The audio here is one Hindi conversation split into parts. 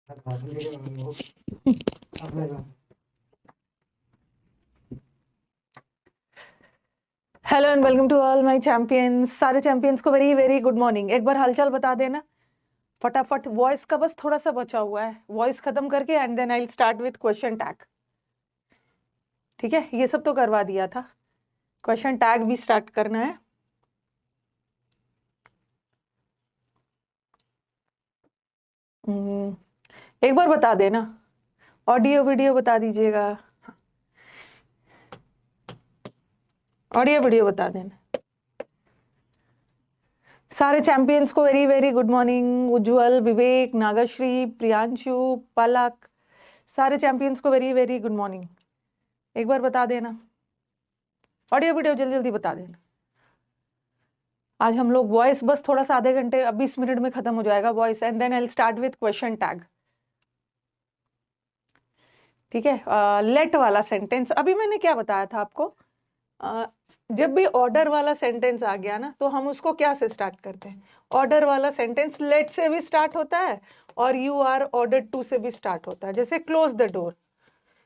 Hello and welcome to all my champions. सारे चैंपियंस को वेरी वेरी गुड मॉर्निंग। एक बार हालचाल बता देना फटाफट। वॉइस का बस थोड़ा सा बचा हुआ है, वॉइस खत्म करके and then I will start with question tag. ठीक है, ये सब तो करवा दिया था, क्वेश्चन टैग भी स्टार्ट करना है। एक बार बता देना, ऑडियो वीडियो बता दीजिएगा, ऑडियो वीडियो बता देना। सारे चैंपियंस को वेरी वेरी गुड मॉर्निंग। उज्जवल, विवेक, नागश्री, प्रियांशु, पलक, सारे चैंपियंस को वेरी वेरी गुड मॉर्निंग। एक बार बता देना, ऑडियो वीडियो जल्दी जल्दी बता देना। आज हम लोग वॉइस बस थोड़ा सा आधे घंटे, अब 20 मिनट में खत्म हो जाएगा voice and then I will start with question tag. ठीक है, लेट वाला सेंटेंस अभी मैंने क्या बताया था आपको, जब भी ऑर्डर वाला सेंटेंस आ गया ना तो हम उसको क्या से स्टार्ट करते हैं। ऑर्डर वाला सेंटेंस लेट से भी स्टार्ट होता है और यू आर ऑर्डर्ड टू से भी स्टार्ट होता है। जैसे क्लोज द डोर,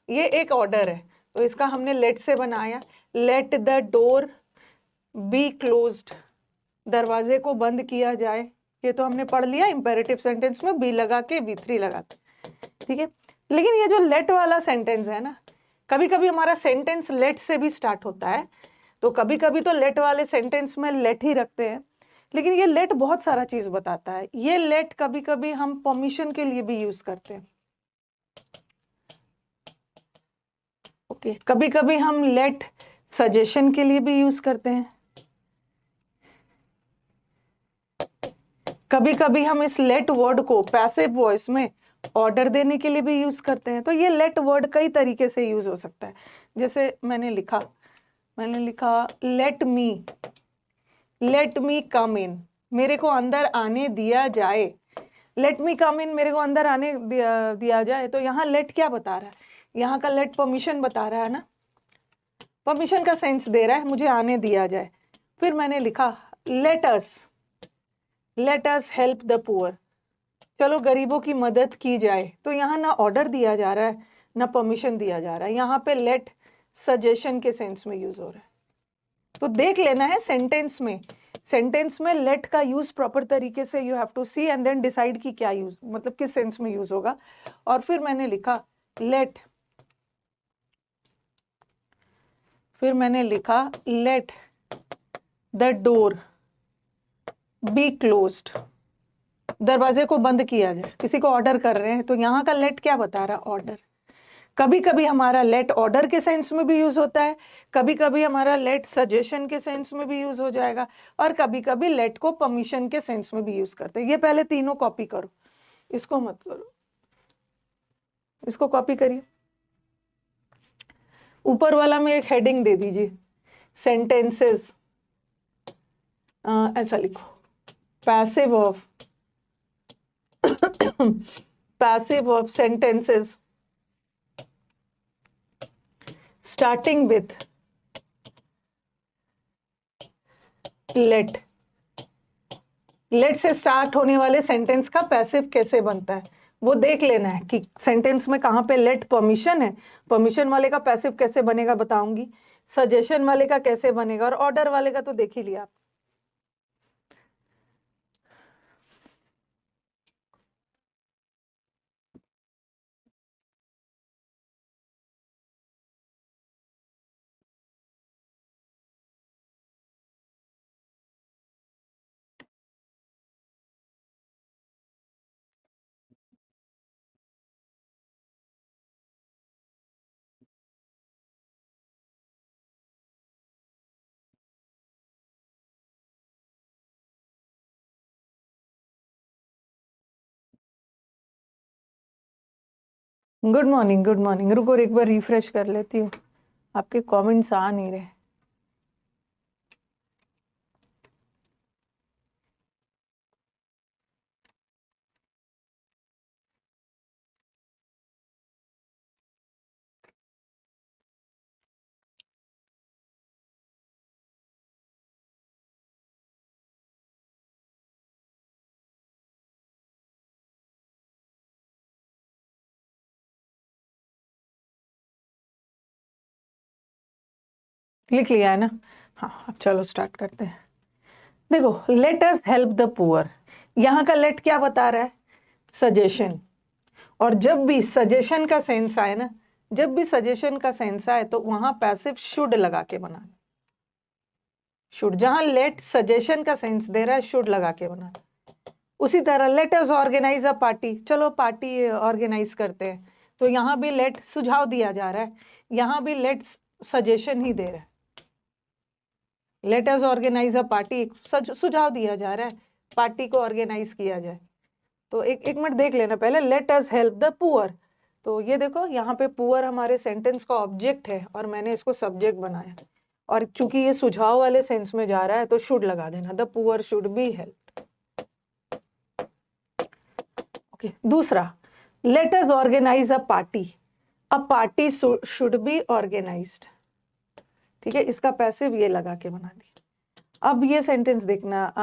ये एक ऑर्डर है तो इसका हमने लेट से बनाया। Late the door be closed, दरवाजे को बंद किया जाए, ये तो हमने पढ़ लिया इंपेरेटिव सेंटेंस में बी लगा के V3 लगा के। ठीक है, लेकिन ये जो लेट वाला सेंटेंस है ना, कभी कभी हमारा सेंटेंस लेट से भी स्टार्ट होता है, तो कभी कभी तो लेट वाले सेंटेंस में लेट ही रखते हैं, लेकिन ये लेट बहुत सारा चीज बताता है। ये लेट कभी कभी हम परमिशन के लिए भी यूज करते हैं। ओके, कभी कभी हम लेट सजेशन के लिए भी यूज करते हैं। कभी कभी हम इस लेट वर्ड को पैसिव वॉइस में ऑर्डर देने के लिए भी यूज करते हैं। तो ये लेट वर्ड कई तरीके से यूज हो सकता है। जैसे मैंने लिखा लेट मी कम इन, मेरे को अंदर आने दिया जाए। लेट मी कम इन, मेरे को अंदर आने दिया जाए। तो यहाँ लेट क्या बता रहा है, यहाँ का लेट परमिशन बता रहा है ना, परमिशन का सेंस दे रहा है, मुझे आने दिया जाए। फिर मैंने लिखा let us help the poor, चलो गरीबों की मदद की जाए। तो यहाँ ना ऑर्डर दिया जा रहा है ना परमिशन दिया जा रहा है, यहाँ पे लेट सजेशन के सेंस में यूज हो रहा है। तो देख लेना है सेंटेंस में लेट का यूज प्रॉपर तरीके से you have to see and then decide कि क्या यूज, मतलब किस सेंस में यूज होगा। और फिर मैंने लिखा late the door be closed, दरवाजे को बंद किया जाए। किसी को ऑर्डर कर रहे हैं तो यहाँ का लेट क्या बता रहा है, ऑर्डर। कभी कभी हमारा लेट ऑर्डर के सेंस में भी यूज होता है, कभी कभी हमारा लेट सजेशन के सेंस में भी यूज हो जाएगा, और कभी कभी लेट को परमिशन के सेंस में भी यूज करते हैं। ये पहले तीनों कॉपी करो, इसको मत करो, इसको कॉपी करिए। ऊपर वाला में एक हेडिंग दे दीजिए, सेंटेंसेस, ऐसा लिखो, passive of sentences starting with let से स्टार्ट होने वाले सेंटेंस का पैसिव कैसे बनता है वो देख लेना है कि सेंटेंस में कहाँ पे लेट परमिशन है, परमिशन वाले का पैसिव कैसे बनेगा बताऊंगी, सजेशन वाले का कैसे बनेगा, और ऑर्डर वाले का तो देख ही लिया आप। Good morning, good morning. रुको एक बार रिफ्रेश कर लेती हूँ, आपके कमेंट्स आ नहीं रहे। लिख लिया है ना? हाँ, अब चलो स्टार्ट करते हैं। देखो, let us help the poor, यहाँ का लेट क्या बता रहा है? सजेशन। और जब भी सजेशन का सेंस आए ना, जब भी सजेशन का सेंस आए तो वहां पैसिव शुड लगा के बनाना। शुड, जहां लेट सजेशन का सेंस दे रहा है, शुड लगा के बनाना। उसी तरह let us organise a party, चलो पार्टी ऑर्गेनाइज करते हैं, तो यहाँ भी लेट सुझाव दिया जा रहा है, यहाँ भी लेट सजेशन ही दे रहा है। Let us organise a party, सुझाव दिया जा रहा है, पार्टी को ऑर्गेनाइज किया जाए। तो एक मिनट देख लेना पहले, let us help the poor. तो ये देखो, यहाँ पे पुअर हमारे सेंटेंस का ऑब्जेक्ट है और मैंने इसको सब्जेक्ट बनाया, और चूंकि ये सुझाव वाले सेंस में जा रहा है तो शुड लगा देना, the poor should be help. Okay, दूसरा, let us organise a party should be organised. ठीक है, इसका पैसिव ये लगा के बना दिया। अब ये सेंटेंस देखना,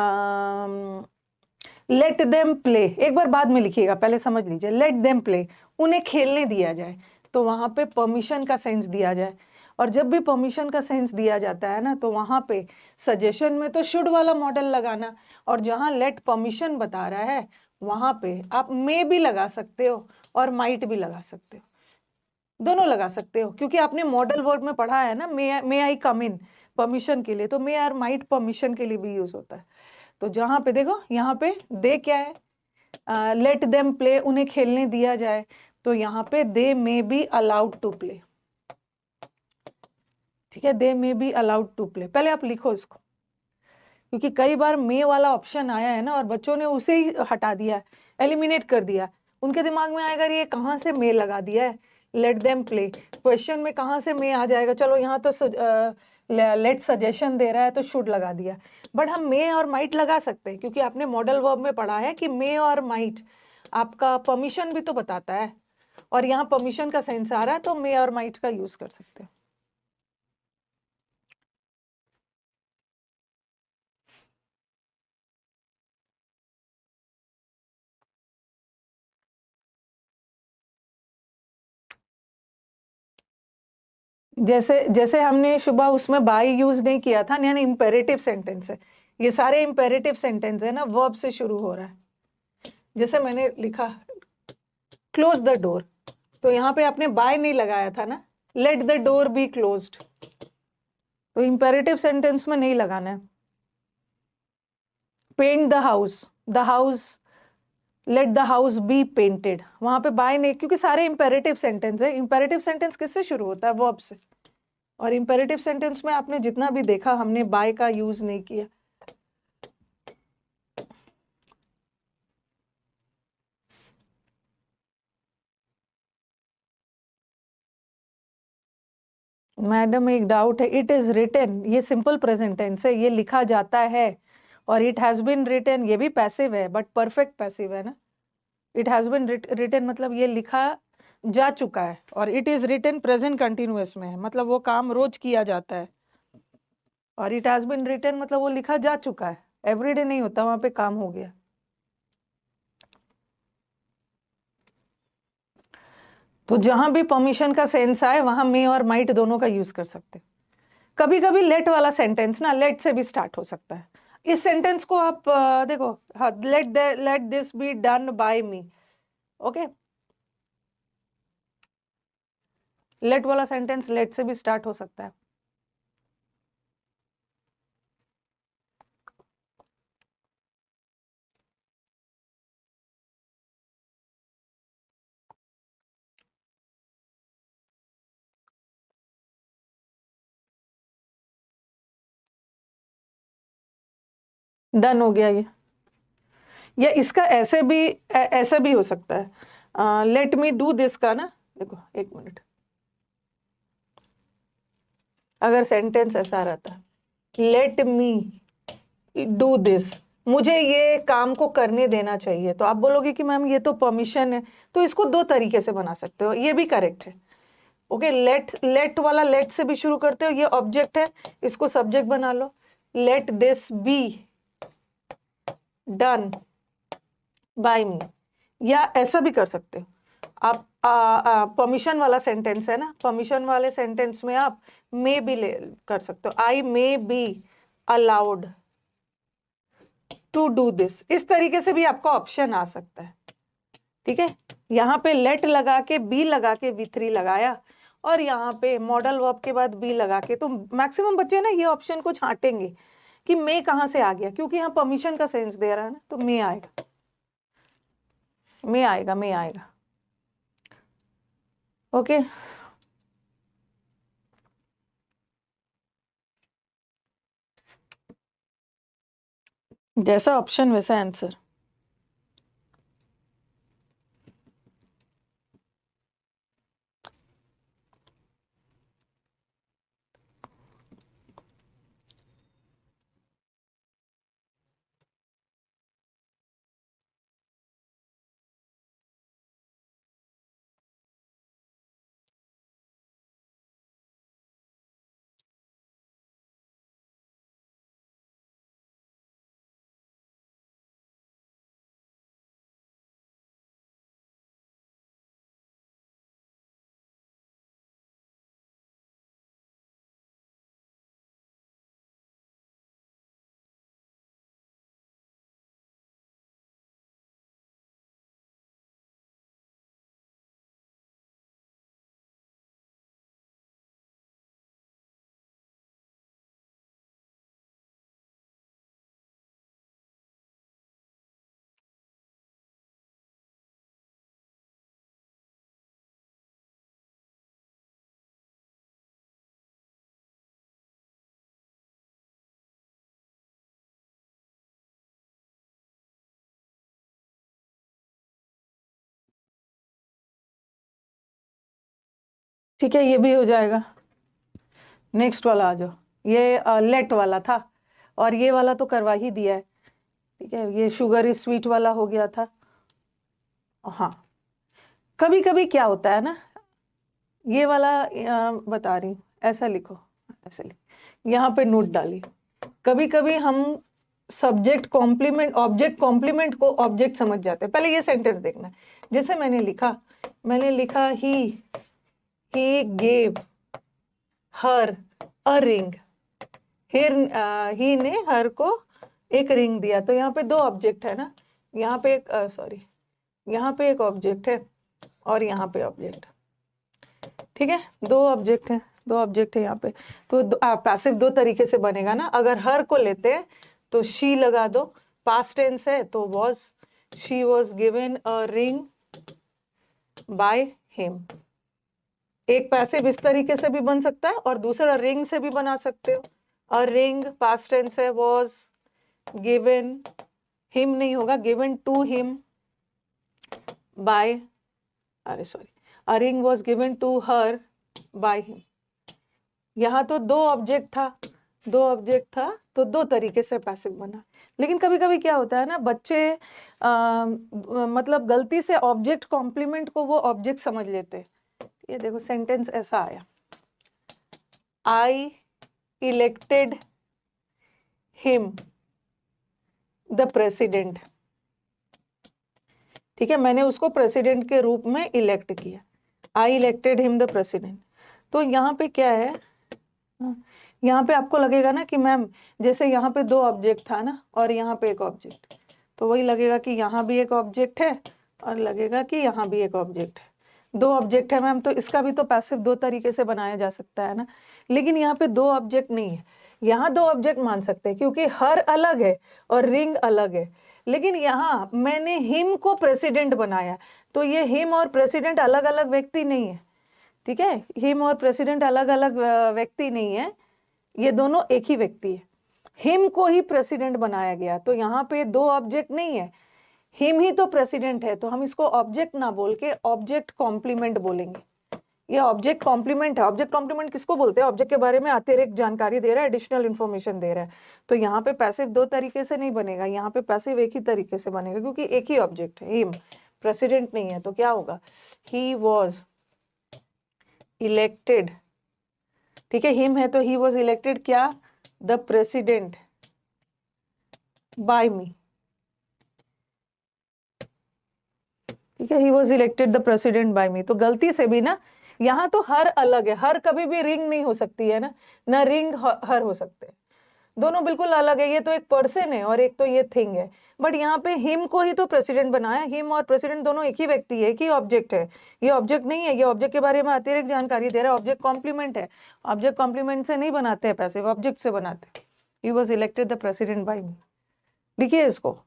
लेट देम प्ले, एक बार बाद में लिखिएगा, पहले समझ लीजिए। लेट देम प्ले, उन्हें खेलने दिया जाए, तो वहां पे परमिशन का सेंस दिया जाए। और जब भी परमिशन का सेंस दिया जाता है ना, तो वहां पे सजेशन में तो शुड वाला मॉडल लगाना, और जहां लेट परमिशन बता रहा है वहां पे आप मे भी लगा सकते हो और माइट भी लगा सकते हो, दोनों लगा सकते हो, क्योंकि आपने मॉडल वर्ड में पढ़ा है ना, मे आई कम इन, परमिशन के लिए, तो मे और माइट परमिशन के लिए भी यूज होता है। तो जहां पे देखो, यहाँ पे दे क्या है, लेट देम प्ले, उन्हें खेलने दिया जाए, तो यहाँ पे they may be allowed to play. ठीक है, they may be allowed to play, पहले आप लिखो इसको, क्योंकि कई बार मे वाला ऑप्शन आया है ना और बच्चों ने उसे ही हटा दिया, एलिमिनेट कर दिया। उनके दिमाग में आएगा ये कहाँ से मे लगा दिया है, लेट देम प्ले, क्वेश्चन में कहाँ से मे आ जाएगा, चलो यहाँ तो लेट सजेशन दे रहा है तो शुड लगा दिया। बट हम मे और माइट लगा सकते हैं, क्योंकि आपने मॉडल वर्ब में पढ़ा है कि मे और माइट आपका परमिशन भी तो बताता है, और यहाँ परमिशन का सेंस आ रहा है, तो मे और माइट का यूज कर सकते हैं। जैसे जैसे हमने सुबह उसमें बाय यूज नहीं किया था, यानी इंपेरेटिव सेंटेंस है, ये सारे इंपेरेटिव सेंटेंस है ना, वर्ब से शुरू हो रहा है। जैसे मैंने लिखा क्लोज द डोर, तो यहाँ पे आपने बाय नहीं लगाया था ना, let the door be closed, तो इंपेरेटिव सेंटेंस में नहीं लगाना है। Paint the house, let the house be painted, वहां पे बाय नहीं, क्योंकि सारे इंपेरेटिव सेंटेंस है। इंपेरेटिव सेंटेंस किससे शुरू होता है? वर्ब से। और इंपेरेटिव सेंटेंस में आपने जितना भी देखा, हमने बाय का यूज नहीं किया। मैडम एक डाउट है, इट इज रिटन, ये सिंपल प्रेजेंट टेंस है, ये लिखा जाता है, और इट हैज बीन रिटन ये भी पैसिव है, बट परफेक्ट पैसिव है ना। इट हैज बीन रिटन मतलब ये लिखा जा चुका है, और it is written present continuous में है, मतलब वो काम रोज किया जाता है। और इट हैज बीन रिटन मतलब वो लिखा जा चुका है, एवरीडे नहीं होता, वहां पे काम हो गया। तो जहां भी परमिशन का सेंस आए वहां मे और माइट दोनों का यूज कर सकते हैं। कभी कभी लेट वाला सेंटेंस ना लेट से भी स्टार्ट हो सकता है। इस सेंटेंस को आप देखो, हाँ, let this be done by me, okay. Let वाला सेंटेंस लेट से भी स्टार्ट हो सकता है। डन हो गया ये, या इसका ऐसे भी हो सकता है, लेट मी डू दिस का ना, देखो एक मिनट, अगर सेंटेंस ऐसा रहता, लेट मी डू दिस, मुझे ये काम को करने देना चाहिए, तो आप बोलोगे कि मैम ये तो परमिशन है, तो इसको दो तरीके से बना सकते हो, ये भी करेक्ट है। ओके, लेट वाला लेट से भी शुरू करते हो, ये ऑब्जेक्ट है, इसको सब्जेक्ट बना लो, let this be done by me, या ऐसा भी कर सकते हो परमिशन वाला सेंटेंस है ना, परमिशन वाले सेंटेंस में आप मे भी कर सकते हो, I may be allowed to do this, इस तरीके से भी आपका ऑप्शन आ सकता है। ठीक है, यहाँ पे लेट लगा के बी लगा के V3 लगाया, और यहाँ पे मॉडल वर्ब के बाद बी लगा के, तो मैक्सिमम बच्चे ना ये ऑप्शन को छांटेंगे कि मे कहाँ से आ गया, क्योंकि यहाँ परमिशन का सेंस दे रहा है ना, तो मे आएगा, मे आएगा, मे आएगा। ओके, जैसा ऑप्शन वैसा आंसर। ठीक है, ये भी हो जाएगा। नेक्स्ट वाला आ जाओ, ये लेट वाला था, और ये वाला तो करवा ही दिया है। ठीक है, ये शुगर इज स्वीट वाला हो गया था। हाँ, कभी कभी क्या होता है ना, ये वाला बता रही हूँ, ऐसा लिखो, ऐसे लिखो, यहाँ पे नोट डालिए। कभी कभी हम सब्जेक्ट कॉम्प्लीमेंट, ऑब्जेक्ट कॉम्प्लीमेंट को ऑब्जेक्ट समझ जाते हैं। पहले ये सेंटेंस देखना है, जैसे मैंने लिखा he gave her a ring, ही ने हर को एक रिंग दिया, तो यहाँ पे दो ऑब्जेक्ट है ना, यहाँ पे एक यहाँ पे एक ऑब्जेक्ट है, और यहाँ पे ऑब्जेक्ट। ठीक है, दो ऑब्जेक्ट है यहाँ पे। तो पैसिव दो तरीके से बनेगा ना, अगर हर को लेते हैं तो शी लगा दो, पास्ट टेंस है तो was, she was given a ring by him. एक पैसिव इस तरीके से भी बन सकता है, और दूसरा रिंग से भी बना सकते हो। अ रिंग पास्ट टेंस है, वॉज गिवन, हिम नहीं होगा, गिवन टू हिम बाय, अरे sorry, a ring was given to her by him. यहाँ तो दो ऑब्जेक्ट था, तो दो तरीके से पैसिव बना। लेकिन कभी कभी क्या होता है ना, बच्चे मतलब गलती से ऑब्जेक्ट कॉम्प्लीमेंट को वो ऑब्जेक्ट समझ लेते हैं। ये देखो सेंटेंस ऐसा आया, आई इलेक्टेड हिम द प्रेसिडेंट। ठीक है, मैंने उसको प्रेसिडेंट के रूप में इलेक्ट किया, आई इलेक्टेड हिम द प्रेसिडेंट। तो यहाँ पे क्या है, यहाँ पे आपको लगेगा ना कि मैम जैसे यहाँ पे दो ऑब्जेक्ट था ना, और यहाँ पे एक ऑब्जेक्ट, तो वही लगेगा कि यहाँ भी एक ऑब्जेक्ट है, और लगेगा कि यहाँ भी एक ऑब्जेक्ट है। दो ऑब्जेक्ट है मैम, तो इसका भी तो पैसिव दो तरीके से बनाया जा सकता है ना। लेकिन यहाँ पे दो ऑब्जेक्ट नहीं है, यहाँ दो ऑब्जेक्ट मान सकते हैं, क्योंकि हर अलग है और रिंग अलग है। लेकिन यहाँ मैंने हिम को प्रेसिडेंट बनाया, तो ये हिम और प्रेसिडेंट अलग अलग व्यक्ति नहीं है। ठीक है, हिम और प्रेसिडेंट अलग अलग व्यक्ति नहीं है, ये दोनों एक ही व्यक्ति है। हिम को ही प्रेसिडेंट बनाया गया, तो यहाँ पे दो ऑब्जेक्ट नहीं है, हिम ही तो प्रेसिडेंट है, तो हम इसको ऑब्जेक्ट ना बोल के ऑब्जेक्ट कॉम्प्लीमेंट बोलेंगे। ये ऑब्जेक्ट कॉम्प्लीमेंट है। ऑब्जेक्ट कॉम्प्लीमेंट किसको बोलते हैं, ऑब्जेक्ट के बारे में अतिरिक्त जानकारी दे रहा है, एडिशनल इंफॉर्मेशन दे रहा है। तो यहाँ पे पैसिव दो तरीके से नहीं बनेगा, यहाँ पे पैसिव एक ही तरीके से बनेगा, क्योंकि एक ही ऑब्जेक्ट है, हिम, प्रेसिडेंट नहीं है। तो क्या होगा, ही वॉज इलेक्टेड। ठीक है, हिम है तो ही वॉज इलेक्टेड क्या, द प्रेसिडेंट बाय मी। ठीक है, he was elected the president by me. तो गलती से भी ना यहाँ तो हर अलग है, हर कभी भी रिंग नहीं हो सकती है ना रिंग हर हो सकते हैं, दोनों बिल्कुल अलग है। ये तो एक पर्सन है और एक तो ये थिंग है, बट यहाँ पे हिम को ही तो प्रेसिडेंट बनाया। हिम और प्रेसिडेंट दोनों एक ही व्यक्ति है, एक ही ऑब्जेक्ट है। ये ऑब्जेक्ट नहीं है, ये ऑब्जेक्ट के बारे में अतिरिक्त जानकारी दे रहा है। ऑब्जेक्ट कॉम्प्लीमेंट है, ऑब्जेक्ट कॉम्प्लीमेंट से नहीं बनाते हैं पैसिव, ऑब्जेक्ट से बनाते हैं। He was elected the president by me. लिखिए इसको।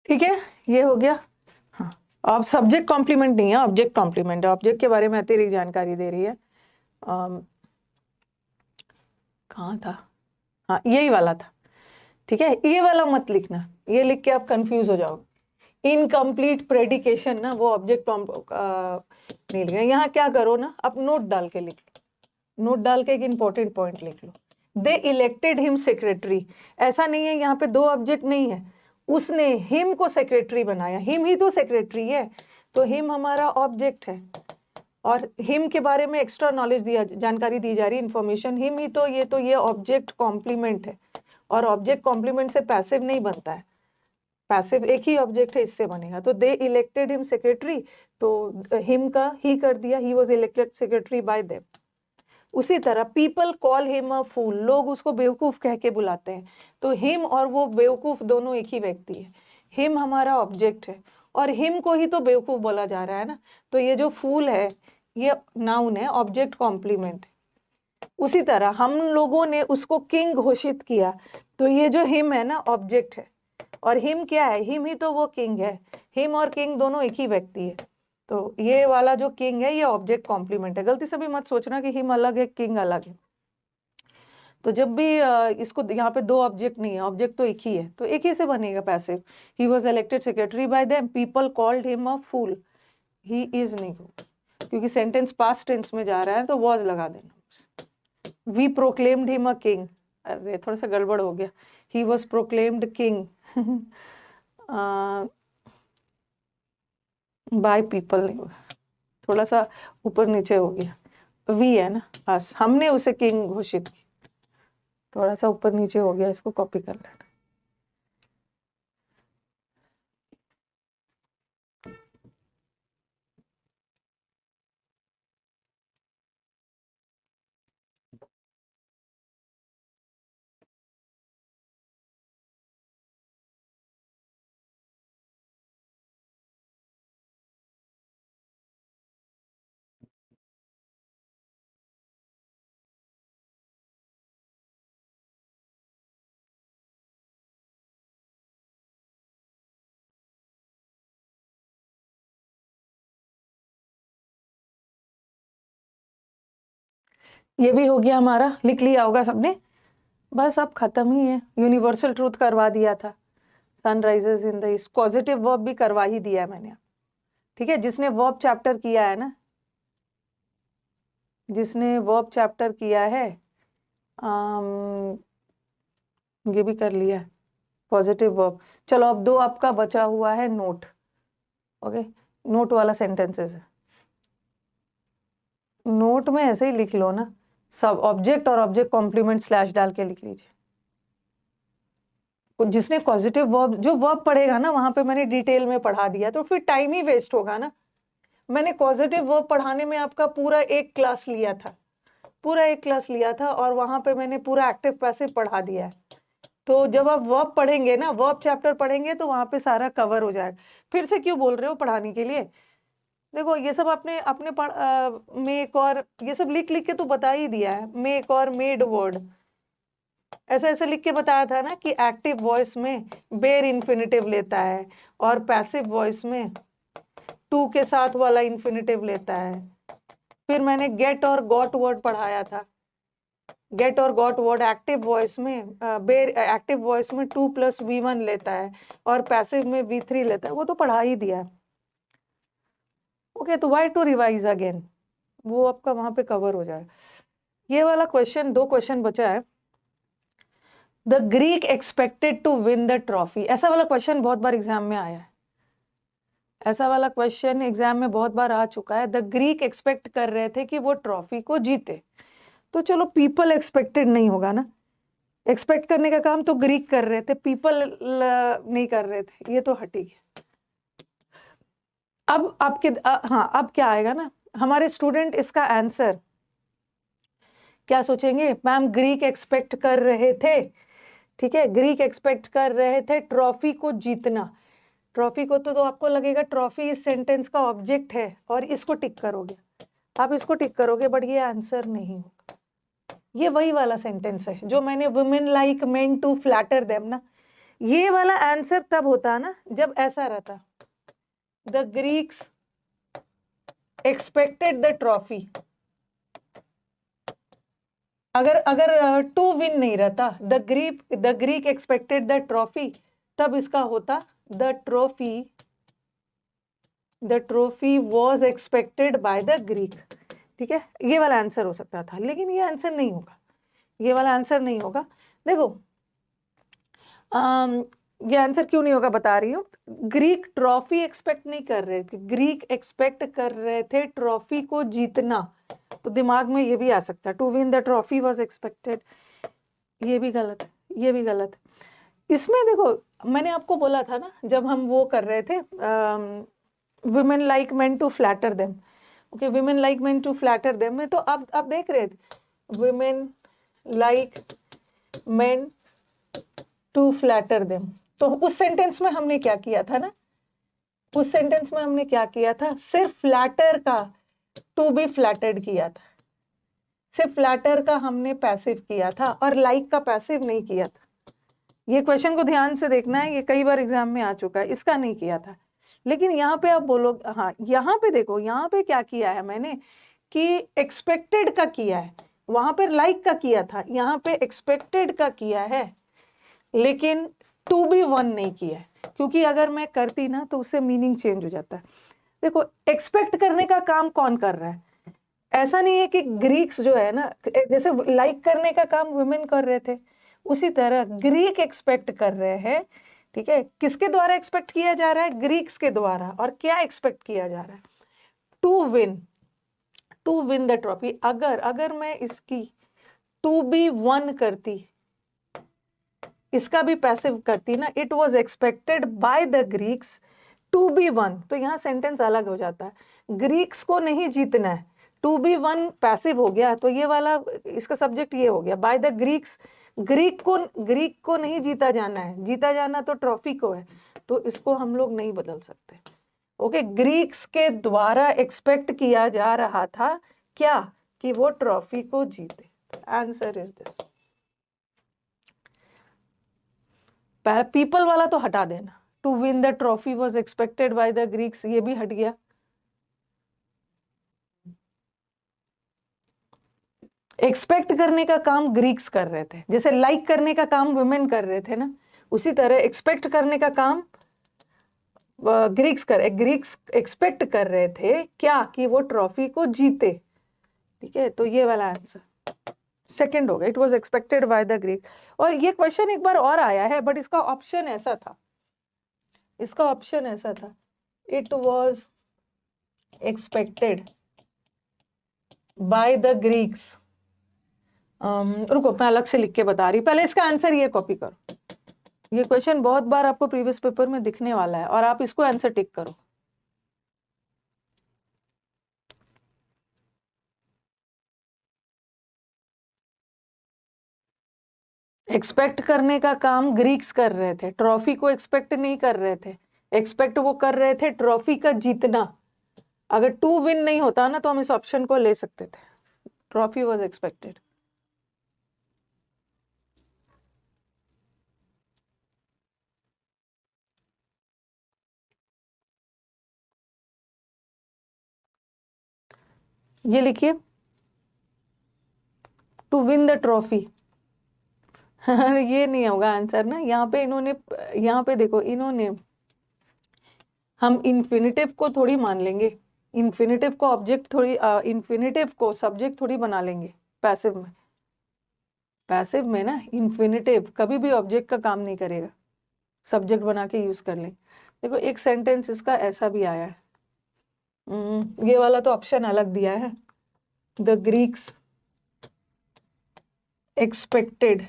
ठीक है, ये हो गया। हाँ, अब सब्जेक्ट कॉम्प्लीमेंट नहीं है, ऑब्जेक्ट कॉम्प्लीमेंट है। ऑब्जेक्ट के बारे में अतिरिक्त जानकारी दे रही है। कहाँ था? हाँ, यही वाला था। ठीक है, ये वाला मत लिखना, ये लिख के आप कंफ्यूज हो जाओगे। इनकम्प्लीट प्रेडिकेशन ना, वो ऑब्जेक्ट नहीं लिखना। यहाँ क्या करो ना, आप नोट डाल के लिख लो, नोट डाल के एक इंपॉर्टेंट पॉइंट लिख लो। दे इलेक्टेड हिम सेक्रेटरी। ऐसा नहीं है, यहाँ पे दो ऑब्जेक्ट नहीं है, उसने हिम को सेक्रेटरी बनाया। हिम ही तो सेक्रेटरी है, तो हिम हमारा ऑब्जेक्ट है और हिम के बारे में एक्स्ट्रा नॉलेज दिया, जानकारी दी जा रही, इंफॉर्मेशन। हिम ही तो ये ऑब्जेक्ट कॉम्प्लीमेंट है, और ऑब्जेक्ट कॉम्प्लीमेंट से पैसिव नहीं बनता है। पैसिव एक ही ऑब्जेक्ट है, इससे बनेगा। तो दे इलेक्टेड हिम सेक्रेटरी, तो हिम का ही कर दिया, ही was elected secretary by them. उसी तरह पीपल कॉल हिम अ फूल, लोग उसको बेवकूफ कह के बुलाते हैं। तो हिम और वो बेवकूफ दोनों एक ही व्यक्ति है। हिम हमारा ऑब्जेक्ट है और हिम को ही तो बेवकूफ बोला जा रहा है ना। तो ये जो फूल है ये नाउन है, ऑब्जेक्ट कॉम्प्लीमेंट है। उसी तरह हम लोगों ने उसको किंग घोषित किया, तो ये जो हिम है ना ऑब्जेक्ट है, और हिम क्या है? हिम ही तो वो किंग है। हिम और किंग दोनों एक ही व्यक्ति है। तो ये वाला जो किंग है ये ऑब्जेक्ट कॉम्प्लीमेंट है। गलती से भी मत सोचना कि हिम अलग है किंग अलग है। तो जब भी इसको यहाँ पे दो ऑब्जेक्ट नहीं है, ऑब्जेक्ट तो एक ही है, तो एक ही से बनेगा passive. He was elected secretary by them, people called him a fool, he is नहीं होगा क्योंकि सेंटेंस पास्ट टेंस में जा रहा है, तो वॉज लगा देना। We proclaimed him a king, अरे थोड़ा सा गड़बड़ हो गया, he was proclaimed king by people नहीं होगा, थोड़ा सा ऊपर नीचे हो गया। वी है ना, अस, हमने उसे किंग घोषित की, थोड़ा सा ऊपर नीचे हो गया, इसको कॉपी कर लेना। ये भी हो गया हमारा, लिख लिया होगा सबने। बस अब खत्म ही है, यूनिवर्सल ट्रूथ करवा दिया था, sunrises in the east. Positive verb भी करवा ही दिया है मैंने। ठीक है, जिसने वर्ब चैप्टर किया है ना, जिसने वर्ब चैप्टर किया है ये भी कर लिया पॉजिटिव वर्ब। चलो अब दो आपका बचा हुआ है नोट। ओके, नोट वाला सेंटेंसेस है। नोट में ऐसे ही लिख लो ना, सब ऑब्जेक्ट और ऑब्जेक्ट कॉम्प्लीमेंट स्लैश डाल के लिख लीजिए। जिसने पॉजिटिव वर्ब, जो वर्ब पढ़ेगा ना वहां पे मैंने डिटेल में पढ़ा दिया, तो फिर टाइम ही वेस्ट होगा ना। मैंने पॉजिटिव वर्ब पढ़ाने में आपका पूरा एक क्लास लिया था, पूरा एक क्लास लिया था, और वहां पे मैंने पूरा एक्टिव पैसिव पढ़ा दिया है। तो जब आप वर्ब पढ़ेंगे ना, वर्ब चैप्टर पढ़ेंगे, तो वहां पे सारा कवर हो जाएगा। फिर से क्यों बोल रहे हो पढ़ाने के लिए? देखो ये सब आपने अपने मेक और ये सब लिख लिख के तो बता ही दिया है, मेक और मेड वर्ड ऐसे ऐसे लिख के बताया था ना कि एक्टिव वॉइस में बेयर इन्फिनिटिव लेता है और पैसिव वॉइस में टू के साथ वाला इन्फिनिटिव लेता है। फिर मैंने गेट और गॉट वर्ड पढ़ाया था। गेट और गॉट वर्ड एक्टिव वॉइस में बेयर एक्टिव वॉइस में 2+V1 लेता है और पैसिव में V3 लेता है, वो तो पढ़ा ही दिया है। ओके, तो व्हाई टू रिवाइज अगेन, वो आपका वहां पे कवर हो जाए। ये वाला क्वेश्चन, 2 क्वेश्चन बचा है। The Greek expected to win the trophy, ऐसा वाला क्वेश्चन बहुत बार एग्जाम में आया है, ऐसा वाला क्वेश्चन एग्जाम में बहुत बार आ चुका है। द ग्रीक एक्सपेक्ट कर रहे थे कि वो ट्रॉफी को जीते, तो चलो पीपल एक्सपेक्टेड नहीं होगा ना, एक्सपेक्ट करने का काम तो ग्रीक कर रहे थे, पीपल नहीं कर रहे थे, ये तो हटी गया। अब आपके हाँ, अब क्या आएगा ना, हमारे स्टूडेंट इसका आंसर क्या सोचेंगे? मैम ग्रीक एक्सपेक्ट कर रहे थे, ठीक है, ग्रीक एक्सपेक्ट कर रहे थे ट्रॉफी को जीतना। ट्रॉफी को तो आपको लगेगा ट्रॉफी इस सेंटेंस का ऑब्जेक्ट है और इसको टिक करोगे, आप इसको टिक करोगे, बट ये आंसर नहीं होगा। ये वही वाला सेंटेंस है जो मैंने women like men to flatter them ना, ये वाला आंसर तब होता ना जब ऐसा रहता, the Greeks expected the trophy. अगर टू विन नहीं रहता, the Greek expected the trophy, तब इसका होता the trophy was expected by the Greek, ठीक है, ये वाला आंसर हो सकता था, लेकिन ये आंसर नहीं होगा, ये वाला आंसर नहीं होगा। देखो ये आंसर क्यों नहीं होगा बता रही हूँ। ग्रीक ट्रॉफी एक्सपेक्ट नहीं कर रहे थे, ग्रीक एक्सपेक्ट कर रहे थे ट्रॉफी को जीतना, तो दिमाग में ये भी आ सकता है, to win the trophy was expected, ये भी गलत है, ये भी गलत है। इसमें देखो मैंने आपको बोला था ना जब हम वो कर रहे थे women like men to flatter them, okay, women like men to flatter them में, तो अब देख रहे थे women like men to flatter them, तो उस सेंटेंस में हमने क्या किया था ना, उस सेंटेंस में हमने क्या किया था, सिर्फ फ्लैटर का टू बी फ्लैटर्ड किया था, सिर्फ फ्लैटर का हमने पैसिव किया था और लाइक का पैसिव नहीं किया था। ये क्वेश्चन को ध्यान से देखना है, ये कई बार एग्जाम में आ चुका है, इसका नहीं किया था। लेकिन यहाँ पे आप बोलोगे, हाँ यहाँ पे देखो, यहाँ पे क्या किया है मैंने कि एक्सपेक्टेड का किया है, वहां पर लाइक का किया था, यहाँ पे एक्सपेक्टेड का किया है, लेकिन टू बी वन नहीं किया है, क्योंकि अगर मैं करती ना तो उससे मीनिंग चेंज हो जाता है। देखो एक्सपेक्ट करने का काम कौन कर रहा है, ऐसा नहीं है कि ग्रीक्स जो है ना, जैसे लाइक करने का काम वुमेन कर रहे थे, उसी तरह ग्रीक एक्सपेक्ट कर रहे हैं, ठीक है, किसके द्वारा एक्सपेक्ट किया जा रहा है, ग्रीक्स के द्वारा, और क्या एक्सपेक्ट किया जा रहा है, टू विन द ट्रॉफी। अगर मैं इसकी टू बी वन करती, इसका भी पैसिव करती ना, it was expected by the Greeks to be won, तो यहाँ सेंटेंस अलग हो जाता है, ग्रीक्स को नहीं जीतना है, टू बी वन पैसिव हो गया, तो ये वाला इसका सब्जेक्ट ये हो गया, बाय द ग्रीक्स, ग्रीक को नहीं जीता जाना है, जीता जाना तो ट्रॉफी को है, तो इसको हम लोग नहीं बदल सकते। ओके, ग्रीक्स के द्वारा एक्सपेक्ट किया जा रहा था क्या, कि वो ट्रॉफी को जीते। Answer is this. पीपल वाला तो हटा देना, to win the trophy was expected by the Greeks, ये भी हट गया। एक्सपेक्ट करने का काम ग्रीक्स कर रहे थे, जैसे लाइक करने का काम वुमेन कर रहे थे ना, उसी तरह एक्सपेक्ट करने का काम ग्रीक्स एक्सपेक्ट कर रहे थे क्या, कि वो ट्रॉफी को जीते, ठीक है, तो ये वाला आंसर सेकंड होगा, it was expected by the Greek. और ये क्वेश्चन एक बार और आया है, बट इसका ऑप्शन ऐसा था, इसका ऑप्शन ऐसा था, it was expected by the Greeks. रुको मैं अलग से लिख के बता रही, पहले इसका आंसर ये कॉपी करो। ये क्वेश्चन बहुत बार आपको प्रीवियस पेपर में दिखने वाला है और आप इसको आंसर टिक करो। एक्सपेक्ट करने का काम ग्रीक्स कर रहे थे, ट्रॉफी को एक्सपेक्ट नहीं कर रहे थे। एक्सपेक्ट वो कर रहे थे ट्रॉफी का जीतना। अगर टू विन नहीं होता ना तो हम इस ऑप्शन को ले सकते थे। Trophy was expected. ये लिखिए, टू विन द ट्रॉफी। ये नहीं होगा आंसर ना। यहाँ पे इन्होंने, यहाँ पे देखो इन्होंने, हम इन्फिनिटिव को थोड़ी मान लेंगे, इन्फिनिटिव को ऑब्जेक्ट थोड़ी, इन्फिनिटिव को सब्जेक्ट थोड़ी बना लेंगे पैसिव में। पैसिव में ना इन्फिनिटिव कभी भी ऑब्जेक्ट का काम नहीं करेगा, सब्जेक्ट बना के यूज कर लेंगे। देखो एक सेंटेंस इसका ऐसा भी आया है, ये वाला तो ऑप्शन अलग दिया है। द ग्रीक्स एक्सपेक्टेड,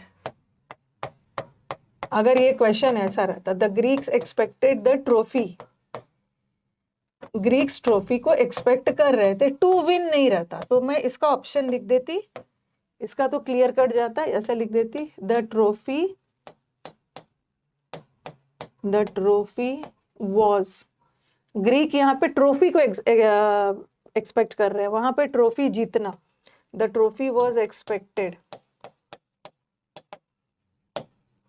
अगर ये क्वेश्चन ऐसा रहता, the Greeks expected the trophy, Greeks trophy को एक्सपेक्ट कर रहे थे, टू विन नहीं रहता, तो मैं इसका ऑप्शन लिख देती, इसका तो क्लियर कट जाता है, ऐसा लिख देती, द ट्रॉफी वॉज, ग्रीक यहाँ पे ट्रॉफी को एक्सपेक्ट कर रहे हैं, वहां पे ट्रॉफी जीतना, the trophy was expected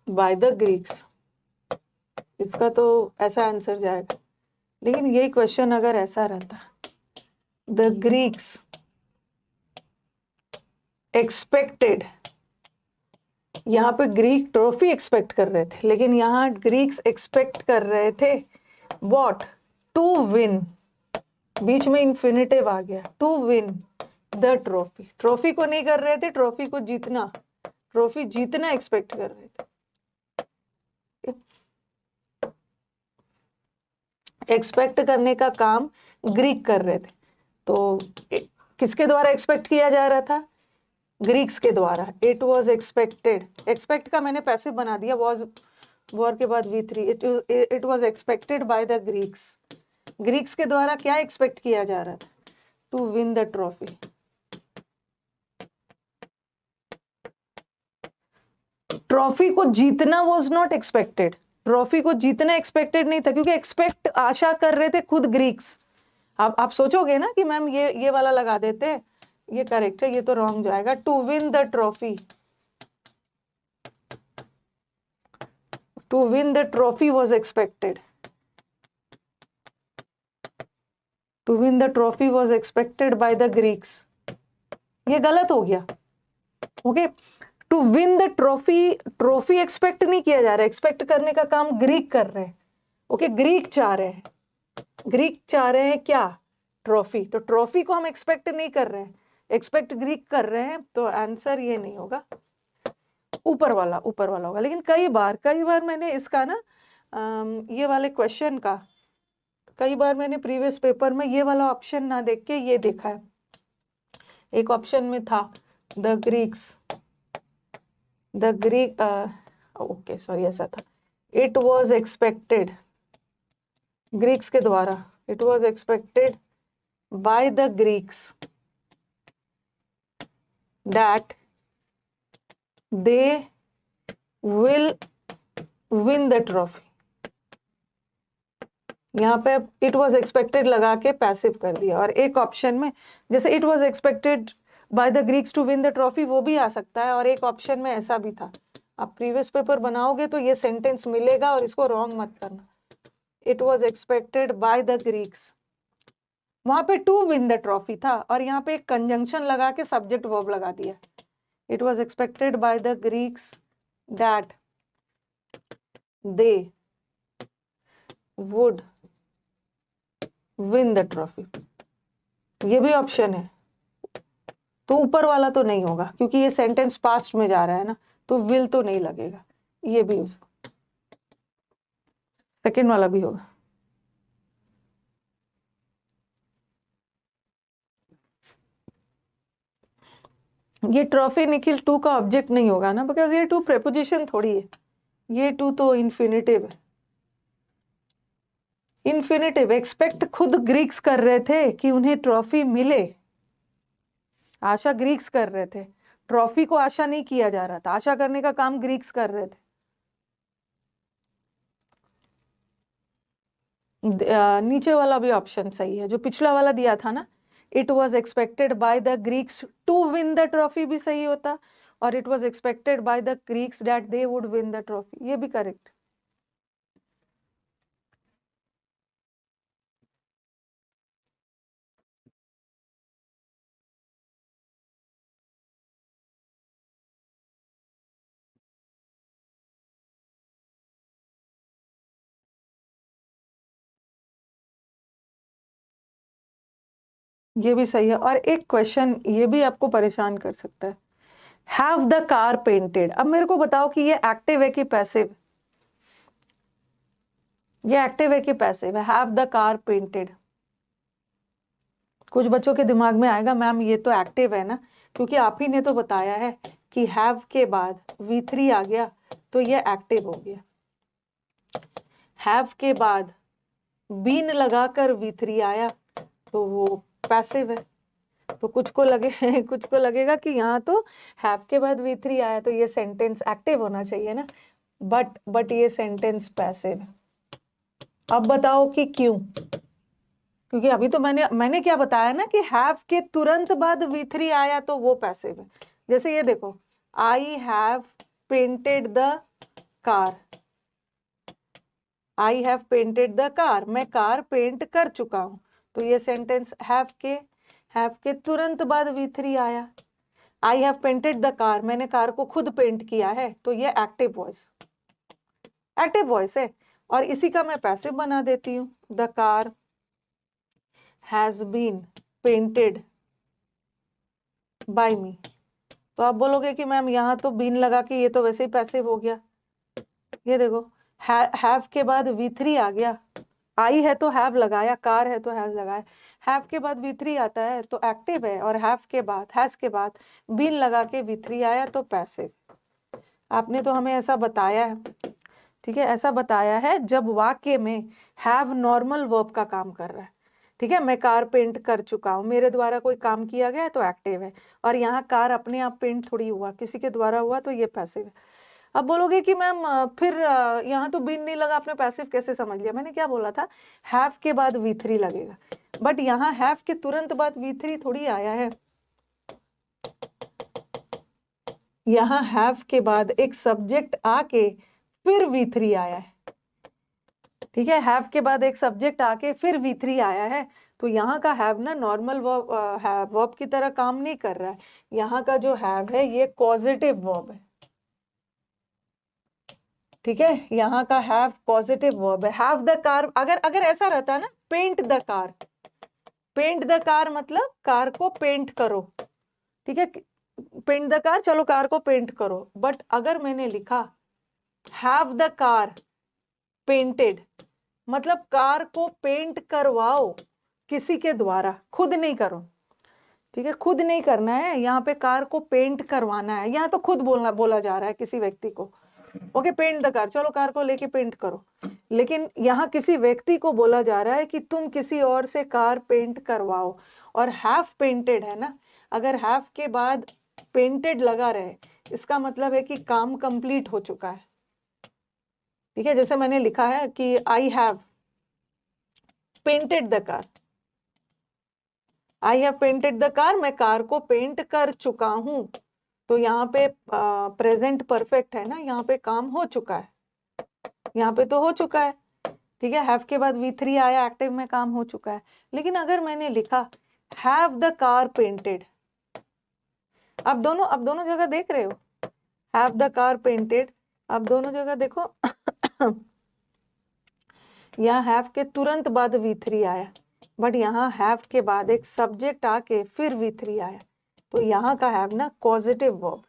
by the Greeks. इसका तो ऐसा आंसर जाएगा। लेकिन ये क्वेश्चन अगर ऐसा रहता, द ग्रीक्स एक्सपेक्टेड, यहाँ पे ग्रीक ट्रॉफी एक्सपेक्ट कर रहे थे, लेकिन यहाँ ग्रीक्स एक्सपेक्ट कर रहे थे व्हाट, टू विन, बीच में इंफिनिटिव आ गया, to win the trophy, trophy को नहीं कर रहे थे, ट्रॉफी को जीतना, ट्रॉफी जीतना एक्सपेक्ट कर रहे थे। एक्सपेक्ट करने का काम ग्रीक कर रहे थे, तो किसके द्वारा एक्सपेक्ट किया जा रहा था, ग्रीक्स के द्वारा। इट वॉज एक्सपेक्टेड, एक्सपेक्ट का मैंने पैसिव बना दिया, वॉज वॉर के बाद V3, it was expected by the Greeks. Greeks के द्वारा क्या एक्सपेक्ट किया जा रहा था, to win the trophy. Trophy को जीतना वॉज नॉट एक्सपेक्टेड, ट्रॉफी को जीतना एक्सपेक्टेड नहीं था, क्योंकि एक्सपेक्ट आशा कर रहे थे खुद ग्रीक्स। अब आप सोचोगे ना कि मैम ये वाला लगा देते, ये करेक्ट है, ये तो रॉन्ग जाएगा, to win the trophy, to win the trophy was expected, to win the trophy was expected by the Greeks. ये गलत हो गया। Okay, to win the trophy, trophy expect नहीं किया जा रहा, एक्सपेक्ट करने का काम ग्रीक कर रहे हैं। ओके, ग्रीक चाह रहे हैं, ग्रीक चाह रहे हैं क्या, ट्रॉफी, तो ट्रॉफी को हम एक्सपेक्ट नहीं कर रहे हैं, एक्सपेक्ट ग्रीक कर रहे हैं, तो आंसर ये नहीं होगा, ऊपर वाला होगा। लेकिन कई बार मैंने इसका ना ये वाले क्वेश्चन का कई बार मैंने प्रीवियस पेपर में ये वाला ऑप्शन ना देख के ये देखा है। एक ऑप्शन में था द ग्रीक, ओके सॉरी, ऐसा था, इट वॉज एक्सपेक्टेड, ग्रीक्स के द्वारा, it was expected by the Greeks that they will win the trophy. यहाँ पे इट वॉज एक्सपेक्टेड लगा के पैसिव कर दिया। और एक ऑप्शन में जैसे it was expected by the Greeks to win the trophy, वो भी आ सकता है, और एक ऑप्शन में ऐसा भी था। आप प्रीवियस पेपर बनाओगे तो ये सेंटेंस मिलेगा, और इसको रॉन्ग मत करना। It was expected by the Greeks, वहां पे टू विन द ट्रॉफी था, और यहाँ पे एक कंजंक्शन लगा के सब्जेक्ट वर्ब लगा दिया। It was expected by the Greeks that they would win the trophy, ये भी ऑप्शन है। तो ऊपर वाला तो नहीं होगा, क्योंकि ये सेंटेंस पास्ट में जा रहा है ना, तो विल तो नहीं लगेगा, ये भी सेकेंड वाला भी होगा। ये ट्रॉफी निखिल टू का ऑब्जेक्ट नहीं होगा ना, बिकॉज ये टू प्रेपोजिशन थोड़ी है, ये टू तो इन्फिनेटिव है। इन्फिनेटिव एक्सपेक्ट खुद ग्रीक्स कर रहे थे कि उन्हें ट्रॉफी मिले, आशा ग्रीक्स कर रहे थे, ट्रॉफी को आशा नहीं किया जा रहा था, आशा करने का काम ग्रीक्स कर रहे थे। नीचे वाला भी ऑप्शन सही है, जो पिछला वाला दिया था ना, it was expected by the Greeks to win the trophy भी सही होता, और it was expected by the Greeks that they would win the trophy, ये भी करेक्ट। ये भी सही है। और एक क्वेश्चन ये भी आपको परेशान कर सकता है, हैव द कार पेंटेड। अब मेरे को बताओ कि ये एक्टिव है कि पैसिव? ये एक्टिव है कि पैसिव है? Have the car painted. कुछ बच्चों के दिमाग में आएगा मैम ये तो एक्टिव है ना, क्योंकि आप ही ने तो बताया है कि हैव के बाद V3 आ गया तो ये एक्टिव हो गया। हैव के बाद बीन लगाकर V3 आया तो वो पैसिव है। तो कुछ को लगेगा कि यहाँ तो हैव के बाद V3 आया तो ये सेंटेंस एक्टिव होना चाहिए ना, बट ये सेंटेंस पैसिव है। अब बताओ कि क्यों? क्योंकि अभी तो मैंने क्या बताया ना कि हैव के तुरंत बाद V3 आया तो वो पैसिव है। जैसे ये देखो, I have painted the car, I have painted the car, मैं कार पेंट कर चुका हूं, तो ये सेंटेंस हैव के तुरंत बाद V3 आया। I have painted the car, मैंने कार को खुद पेंट किया है, तो ये एक्टिव वॉइस है। और इसी का मैं पैसिव बना देती हूँ, the car has been painted by me. तो आप बोलोगे कि मैम यहाँ तो बीन लगा के ये तो वैसे ही पैसिव हो गया। ये देखो, हैव के बाद V3 आ गया, आई है तो हैव लगाया, कार है तो हैज लगाया, हैव के बाद V3 आता है तो एक्टिव है, और हैज के बाद बीन लगा के V3 आया तो पैसिव। आपने तो हमें ऐसा बताया है, ठीक है, ऐसा बताया है जब वाक्य में हैव नॉर्मल वर्ब का काम कर रहा है। ठीक है, मैं कार पेंट कर चुका हूँ, मेरे द्वारा कोई काम किया गया तो एक्टिव है, और यहाँ कार अपने आप पेंट थोड़ी हुआ, किसी के द्वारा हुआ तो ये पैसिव है। अब बोलोगे कि मैम फिर यहाँ तो बीन नहीं लगा, आपने पैसिव कैसे समझ लिया? मैंने क्या बोला था, हैव के बाद V3 लगेगा, बट यहाँ हैव के तुरंत बाद V3 थोड़ी आया है। यहाँ हैव के बाद एक सब्जेक्ट आके फिर V3 आया है। ठीक है, हैव के बाद एक सब्जेक्ट आके फिर V3 आया है, तो यहाँ का हैव ना नॉर्मल वर्ब की तरह काम नहीं कर रहा है। यहाँ का जो हैव है ये पॉजिटिव वर्ब है। ठीक है, यहाँ का हैव पॉजिटिव वर्ब है। हैव द कार, अगर ऐसा रहता ना, paint the car, paint the car मतलब कार को पेंट करो। ठीक है, पेंट द कार, चलो कार को पेंट करो, बट अगर मैंने लिखा हैव द कार पेंटेड, मतलब कार को पेंट करवाओ किसी के द्वारा, खुद नहीं करो। ठीक है, खुद नहीं करना है, यहाँ पे कार को पेंट करवाना है। यहाँ तो खुद बोला जा रहा है किसी व्यक्ति को, ओके पेंट द कार, चलो कार को लेके पेंट करो, लेकिन यहाँ किसी व्यक्ति को बोला जा रहा है कि तुम किसी और से कार पेंट करवाओ। और हैव पेंटेड है ना, अगर हैव के बाद पेंटेड लगा रहे, इसका मतलब है कि काम कंप्लीट हो चुका है। ठीक है, जैसे मैंने लिखा है कि I have painted the car, I have painted the car, मैं कार को पेंट कर चुका हूं, तो यहाँ पे प्रेजेंट परफेक्ट है ना, यहाँ पे काम हो चुका है, यहाँ पे तो हो चुका है। ठीक है, हैव के बाद V3 आया, एक्टिव में काम हो चुका है। लेकिन अगर मैंने लिखा हैव द कार पेंटेड, अब दोनों जगह देख रहे हो, हैव द कार पेंटेड, अब दोनों जगह देखो यहाँ हैव के तुरंत बाद V3 आया, बट यहाँ हैव के बाद एक सब्जेक्ट आके फिर V3 आया, तो यहाँ का हैव ना positive verb.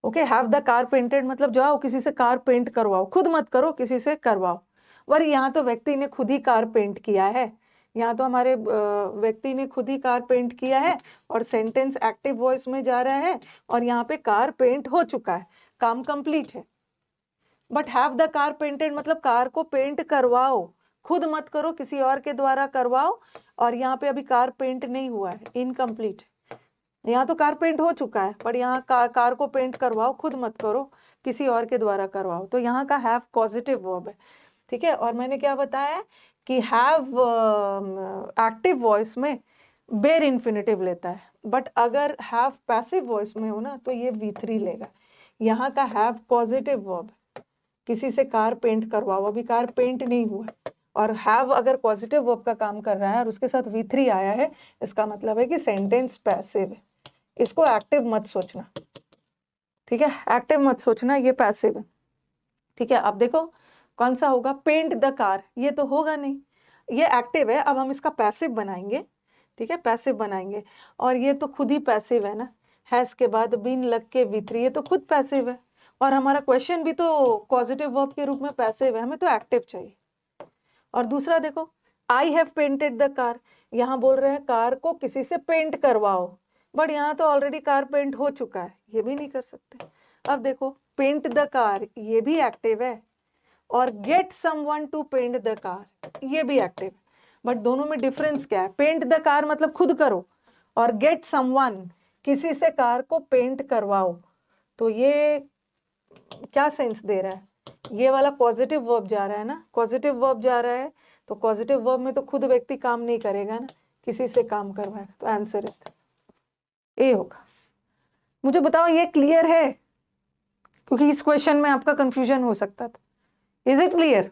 Okay, have the car painted मतलब जाओ किसी से कार पेंट करवाओ, खुद मत करो, किसी से करवाओ। और यहाँ तो व्यक्ति ने खुद ही कार पेंट किया है, यहाँ तो हमारे व्यक्ति ने खुद ही कार पेंट किया है और सेंटेंस एक्टिव वॉइस में जा रहा है और यहाँ पे कार पेंट हो चुका है, काम कंप्लीट है। But have the car painted मतलब कार को पेंट करवाओ, खुद मत करो, किसी और के द्वारा करवाओ। और यहाँ पे अभी कार पेंट नहीं हुआ है, इनकम्प्लीट। यहाँ तो कार पेंट हो चुका है, पर यहाँ कार को पेंट करवाओ, खुद मत करो, किसी और के द्वारा करवाओ। तो यहाँ का हैव पॉजिटिव वर्ब है, ठीक है। और मैंने क्या बताया कि हैव एक्टिव वॉइस में बेर इन्फिनेटिव लेता है, बट अगर हैव पैसिव वॉइस में हो ना तो ये V3 लेगा। यहाँ का हैव पॉजिटिव वर्ब, किसी से कार पेंट करवाओ, अभी कार पेंट नहीं हुआ, और हैव अगर पॉजिटिव वर्ब का काम कर रहा है और उसके साथ V3 आया है, इसका मतलब है कि सेंटेंस पैसिव है। इसको एक्टिव मत सोचना, ठीक है, एक्टिव मत सोचना, ये पैसिव है, ठीक है। अब देखो कौन सा होगा, पेंट द कार, ये तो होगा नहीं, ये एक्टिव है। अब हम इसका पैसिव बनाएंगे, ठीक है, पैसिव बनाएंगे, और ये तो खुद ही पैसिव है ना, हैज के बाद बीन लग के V3, ये तो खुद पैसिव है। और हमारा क्वेश्चन भी तो पॉजिटिव वर्ब के रूप में पैसिव है, हमें तो एक्टिव चाहिए। और दूसरा देखो, I have painted the car, यहाँ बोल रहे हैं कार को किसी से पेंट करवाओ, बट यहाँ तो ऑलरेडी कार पेंट हो चुका है, ये भी नहीं कर सकते। अब देखो पेंट द कार, ये भी एक्टिव है, और get someone to paint the car, ये भी एक्टिव है। बट दोनों में डिफरेंस क्या है, पेंट द कार मतलब खुद करो, और गेट समवन किसी से कार को पेंट करवाओ, तो ये क्या सेंस दे रहा है, ये वाला पॉजिटिव वर्ब जा रहा है ना, पॉजिटिव वर्ब जा रहा है, तो पॉजिटिव वर्ब में तो खुद व्यक्ति काम नहीं करेगा ना, किसी से काम करवाएगा। तो आंसर इज ए होगा। मुझे बताओ ये क्लियर है, क्योंकि इस क्वेश्चन में आपका कंफ्यूजन हो सकता था। Is it clear?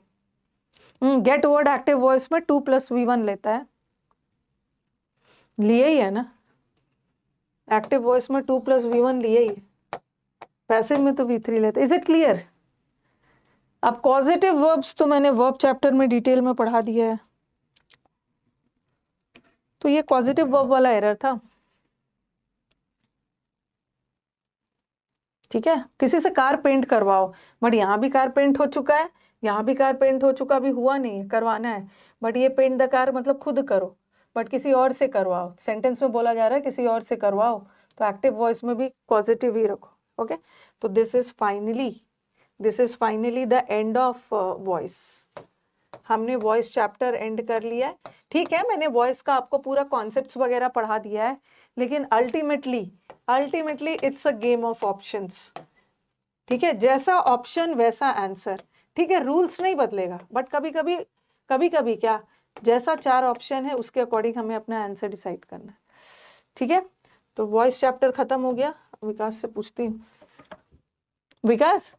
Get word active voice में 2 + V1 लेता है, लिए ही है ना, एक्टिव वॉइस में 2 + V1 लिए ही, पैसिव में तो V3 लेता है। Is it clear? अब पॉजिटिव वर्ब्स तो मैंने वर्ब चैप्टर में डिटेल में पढ़ा दिया है, तो ये पॉजिटिव वर्ब वाला एरर था, ठीक है। किसी से कार पेंट करवाओ, बट यहाँ भी कार पेंट हो चुका है, यहाँ भी कार पेंट हो चुका, अभी हुआ नहीं है, करवाना है। बट ये पेंट द कार मतलब खुद करो, बट किसी और से करवाओ, सेंटेंस में बोला जा रहा है किसी और से करवाओ, तो एक्टिव वॉइस में भी पॉजिटिव ही रखो, ओके। तो this is finally the end of voice. हमने वॉइस चैप्टर एंड कर लिया है, ठीक है। मैंने वॉइस का आपको पूरा कॉन्सेप्ट्स वगैरह पढ़ा दिया है, लेकिन ultimately it's a game of options, ठीक है। जैसा ऑप्शन वैसा आंसर, ठीक है, रूल्स नहीं बदलेगा, बट कभी कभी क्या, जैसा 4 ऑप्शन है उसके अकॉर्डिंग हमें अपना आंसर डिसाइड करना है, ठीक है। तो वॉइस चैप्टर खत्म हो गया। विकास से पूछती हूँ, विकास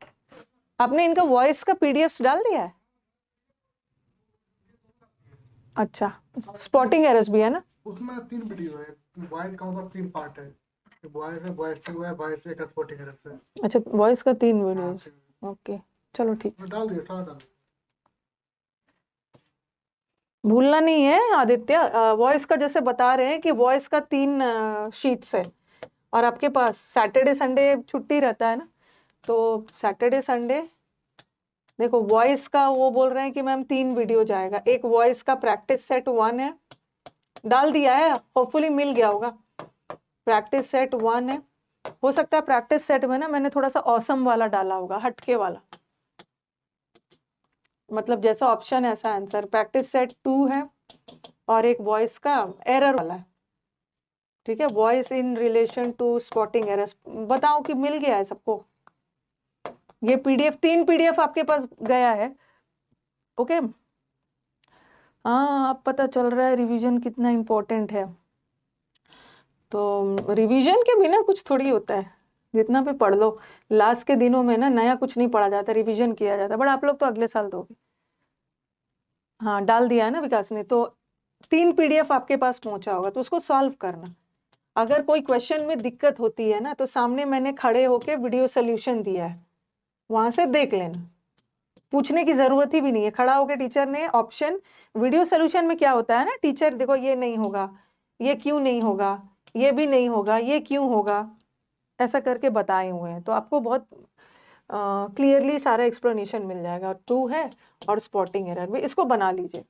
आपने इनका वॉइस का PDF डाल दिया है? अच्छा, स्पॉटिंग एरर्स भी है ना उसमें 3 वीडियो है, वॉइस का मतलब 3 पार्ट है, वॉइस है, वॉइस 2 है, वॉइस एक स्पॉटिंग एरर्स है। अच्छा, वॉइस का 3 वीडियोस, ओके, चलो ठीक, डाल दिया, सारा डाल। भूलना नहीं है आदित्य। वॉइस का जैसे बता रहे हैं कि वॉइस का 3 शीट्स है, और आपके पास सैटरडे संडे छुट्टी रहता है ना, तो सैटरडे संडे देखो वॉइस का वो बोल रहे हैं कि मैम 3 वीडियो जाएगा। एक वॉइस का प्रैक्टिस सेट 1 है, डाल दिया है, होपफुली मिल गया होगा। प्रैक्टिस सेट 1 है, हो सकता है प्रैक्टिस सेट में ना मैंने थोड़ा सा ऑसम वाला डाला होगा, हटके वाला, मतलब जैसा ऑप्शन ऐसा आंसर। प्रैक्टिस सेट 2 है, और एक वॉइस का एरर वाला है, ठीक है, voice in relation to spotting errors. बताओ कि मिल गया है सबको? ये PDF 3 PDF आपके पास गया है, ओके। हाँ, अब पता चल रहा है रिवीजन कितना इम्पोर्टेंट है। तो रिवीजन के बिना कुछ थोड़ी होता है, जितना भी पढ़ लो, लास्ट के दिनों में ना नया कुछ नहीं पढ़ा जाता, रिवीजन किया जाता है। बट आप लोग तो अगले साल दोगे। हाँ, डाल दिया है ना विकास ने, तो 3 PDF आपके पास पहुंचा होगा, तो उसको सॉल्व करना। अगर कोई क्वेश्चन में दिक्कत होती है ना, तो सामने मैंने खड़े होके वीडियो सोल्यूशन दिया है, वहां से देख लेना, पूछने की जरूरत ही भी नहीं है। खड़ा होके टीचर ने ऑप्शन, वीडियो सोल्यूशन में क्या होता है ना, टीचर देखो ये नहीं होगा, ये क्यों नहीं होगा, ये भी नहीं होगा, ये क्यों होगा, ऐसा करके बताए हुए हैं, तो आपको बहुत क्लियरली सारा एक्सप्लेनेशन मिल जाएगा। 2 है और स्पॉटिंग एरर भी, इसको बना लीजिए।